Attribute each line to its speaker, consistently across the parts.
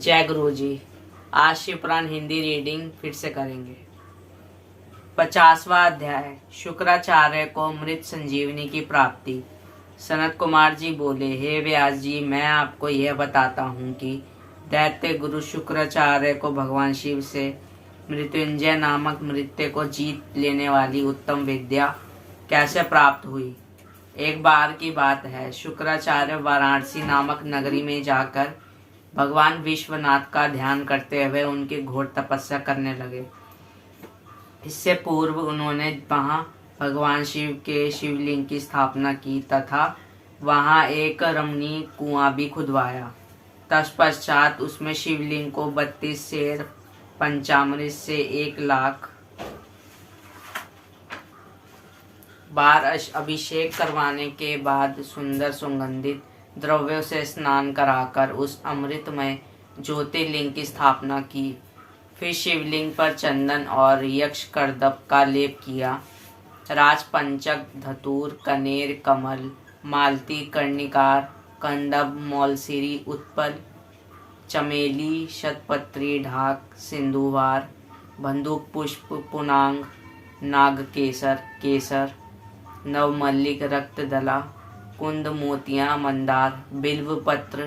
Speaker 1: जय गुरु जी। आज शिवपुराण हिंदी रीडिंग फिर से करेंगे। 50वां अध्याय। शुक्राचार्य को मृत संजीवनी की प्राप्ति। सनत कुमार जी बोले, हे व्यास जी, मैं आपको यह बताता हूँ कि दैत्य गुरु शुक्राचार्य को भगवान शिव से मृत्युंजय नामक मृत्यु को जीत लेने वाली उत्तम विद्या कैसे प्राप्त हुई। एक बार की बात है, शुक्राचार्य वाराणसी नामक नगरी में जाकर भगवान विश्वनाथ का ध्यान करते हुए उनकी घोर तपस्या करने लगे। इससे पूर्व उन्होंने वहां भगवान शिव के शिवलिंग की स्थापना की तथा वहां एक रमणीय कुआं भी खुदवाया। तत्पश्चात उसमें शिवलिंग को 32 शेर पंचामृत से 1,00,000 बार अभिषेक करवाने के बाद सुंदर सुगंधित द्रव्यों से स्नान कराकर उस अमृतमय ज्योतिर्लिंग की स्थापना की। फिर शिवलिंग पर चंदन और यक्ष करदप का लेप किया। राजपंचक, धतूर, कनेर, कमल, मालती, कर्णिकार, कंदब, मौलसिरी, उत्पल, चमेली, शतपत्री, ढाक, सिंधुवार, बंदूक पुष्प, पुनांग, नागकेसर, केसर, नवमल्लिक, रक्तदला, कुंद, मोतियां, मंदार, बिल्व पत्र,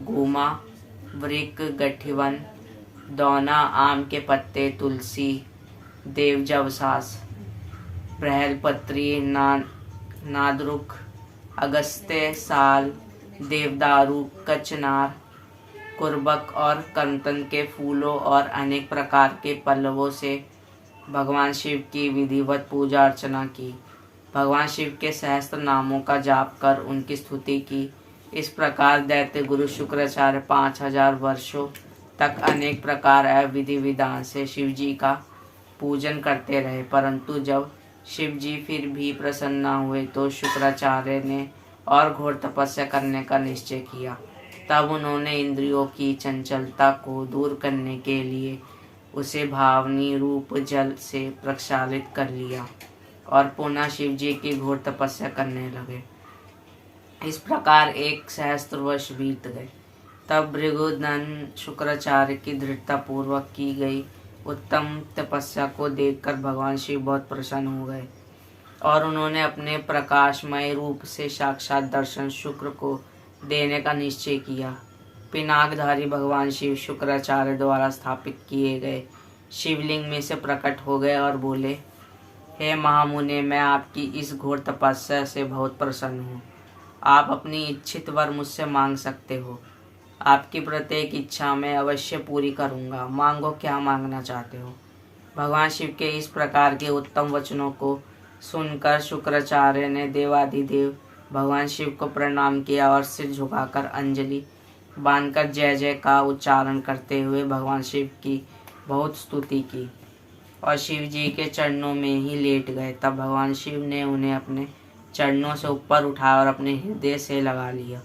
Speaker 1: गोमा, वृक, गठिवन, दौना, आम के पत्ते, तुलसी, देवजवसास, बृहलपत्री, नादरुख, अगस्त्य, साल, देवदारू, कचनार, कुर्बक और कंतन के फूलों और अनेक प्रकार के पल्लवों से भगवान शिव की विधिवत पूजा अर्चना की। भगवान शिव के सहस्त्र नामों का जाप कर उनकी स्तुति की। इस प्रकार दैत्य गुरु शुक्राचार्य 5000 वर्षों तक अनेक प्रकार विधि विधान से शिव जी का पूजन करते रहे। परंतु जब शिव जी फिर भी प्रसन्न न हुए तो शुक्राचार्य ने और घोर तपस्या करने का निश्चय किया। तब उन्होंने इंद्रियों की चंचलता को दूर करने के लिए उसे भावनी रूप जल से प्रक्षालित कर लिया और पुनः शिव जी की घोर तपस्या करने लगे। इस प्रकार 1 सहस्त्र वर्ष बीत गए। तब भृगुनंदन शुक्राचार्य की दृढ़ता पूर्वक की गई उत्तम तपस्या को देखकर भगवान शिव बहुत प्रसन्न हो गए और उन्होंने अपने प्रकाशमय रूप से साक्षात दर्शन शुक्र को देने का निश्चय किया। पिनाकधारी भगवान शिव शुक्राचार्य द्वारा स्थापित किए गए शिवलिंग में से प्रकट हो गए और बोले, हे महामुने, मैं आपकी इस घोर तपस्या से बहुत प्रसन्न हूँ। आप अपनी इच्छित वर मुझसे मांग सकते हो। आपकी प्रत्येक इच्छा मैं अवश्य पूरी करूँगा। मांगो, क्या मांगना चाहते हो। भगवान शिव के इस प्रकार के उत्तम वचनों को सुनकर शुक्राचार्य ने देवाधिदेव भगवान शिव को प्रणाम किया और सिर झुकाकर अंजलि बांधकर जय जय का उच्चारण करते हुए भगवान शिव की बहुत स्तुति की और शिव जी के चरणों में ही लेट गए। तब भगवान शिव ने उन्हें अपने चरणों से ऊपर उठाया और अपने हृदय से लगा लिया।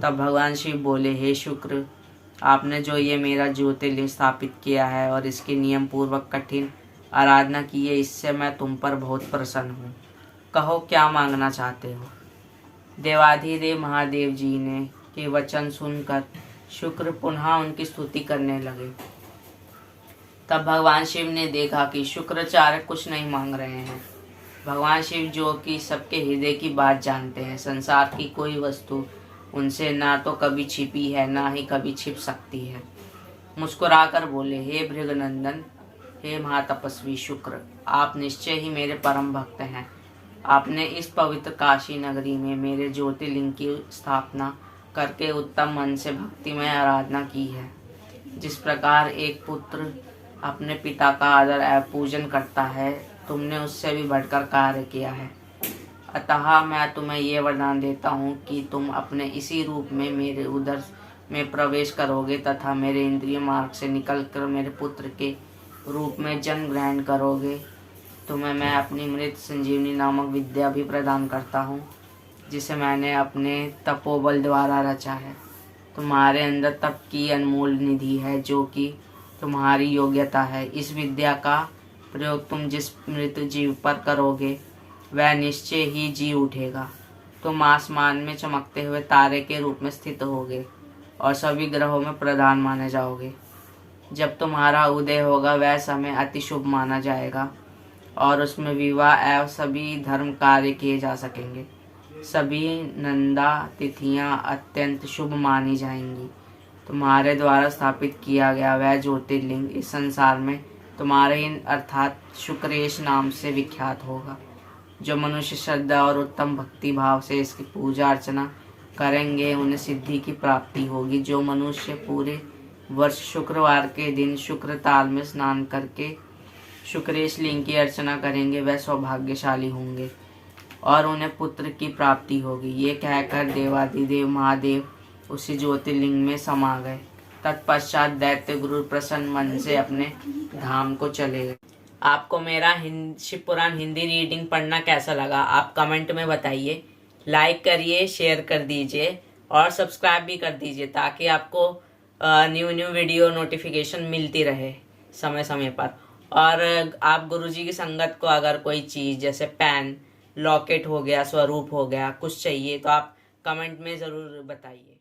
Speaker 1: तब भगवान शिव बोले, हे शुक्र, आपने जो ये मेरा ज्योतिर्लिंग स्थापित किया है और इसकी नियम पूर्वक कठिन आराधना की है, इससे मैं तुम पर बहुत प्रसन्न हूँ। कहो, क्या मांगना चाहते हो। देवाधिदेव महादेव जी ने के वचन सुनकर शुक्र पुनः उनकी स्तुति करने लगे। तब भगवान शिव ने देखा कि शुक्राचार्य कुछ नहीं मांग रहे हैं। भगवान शिव जो कि सबके हृदय की बात जानते हैं, संसार की कोई वस्तु उनसे ना तो कभी छिपी है ना ही कभी छिप सकती है, मुस्कुराकर बोले, हे भृगुनंदन, हे महातपस्वी शुक्र, आप निश्चय ही मेरे परम भक्त हैं। आपने इस पवित्र काशी नगरी में मेरे ज्योतिर्लिंग की स्थापना करके उत्तम मन से भक्तिमय आराधना की है। जिस प्रकार एक पुत्र अपने पिता का आदर एवं पूजन करता है, तुमने उससे भी बढ़कर कार्य किया है। अतः मैं तुम्हें ये वरदान देता हूँ कि तुम अपने इसी रूप में मेरे उदर में प्रवेश करोगे तथा मेरे इंद्रिय मार्ग से निकलकर मेरे पुत्र के रूप में जन्म ग्रहण करोगे। तुम्हें मैं अपनी मृत संजीवनी नामक विद्या भी प्रदान करता हूँ, जिसे मैंने अपने तपोबल द्वारा रचा है। तुम्हारे अंदर तप की अनमोल निधि है, जो कि तुम्हारी योग्यता है। इस विद्या का प्रयोग तुम जिस मृत जीव पर करोगे, वह निश्चय ही जी उठेगा। तुम आसमान में चमकते हुए तारे के रूप में स्थित होगे और सभी ग्रहों में प्रधान माने जाओगे। जब तुम्हारा उदय होगा वह समय अति शुभ माना जाएगा और उसमें विवाह एवं सभी धर्म कार्य किए जा सकेंगे। सभी नंदा तिथियां अत्यंत शुभ मानी जाएंगी। तुम्हारे द्वारा स्थापित किया गया वह ज्योतिर्लिंग इस संसार में तुम्हारे अर्थात शुक्रेश नाम से विख्यात होगा। जो मनुष्य श्रद्धा और उत्तम भक्ति भाव से इसकी पूजा अर्चना करेंगे उन्हें सिद्धि की प्राप्ति होगी। जो मनुष्य पूरे वर्ष शुक्रवार के दिन शुक्र ताल में स्नान करके शुक्रेश लिंग की अर्चना करेंगे वह सौभाग्यशाली होंगे और उन्हें पुत्र की प्राप्ति होगी। ये कहकर देवाधिदेव महादेव उसी ज्योतिर्लिंग में समा गए। तत्पश्चात दैत्य गुरु प्रसन्न मन से अपने धाम को चले गए। आपको मेरा शिव पुराण हिंदी रीडिंग पढ़ना कैसा लगा आप कमेंट में बताइए। लाइक करिए, शेयर कर दीजिए और सब्सक्राइब भी कर दीजिए ताकि आपको न्यू वीडियो नोटिफिकेशन मिलती रहे समय समय पर। और आप गुरुजी की संगत को अगर कोई चीज़ जैसे पेन, लॉकेट हो गया, स्वरूप हो गया, कुछ चाहिए तो आप कमेंट में ज़रूर बताइए।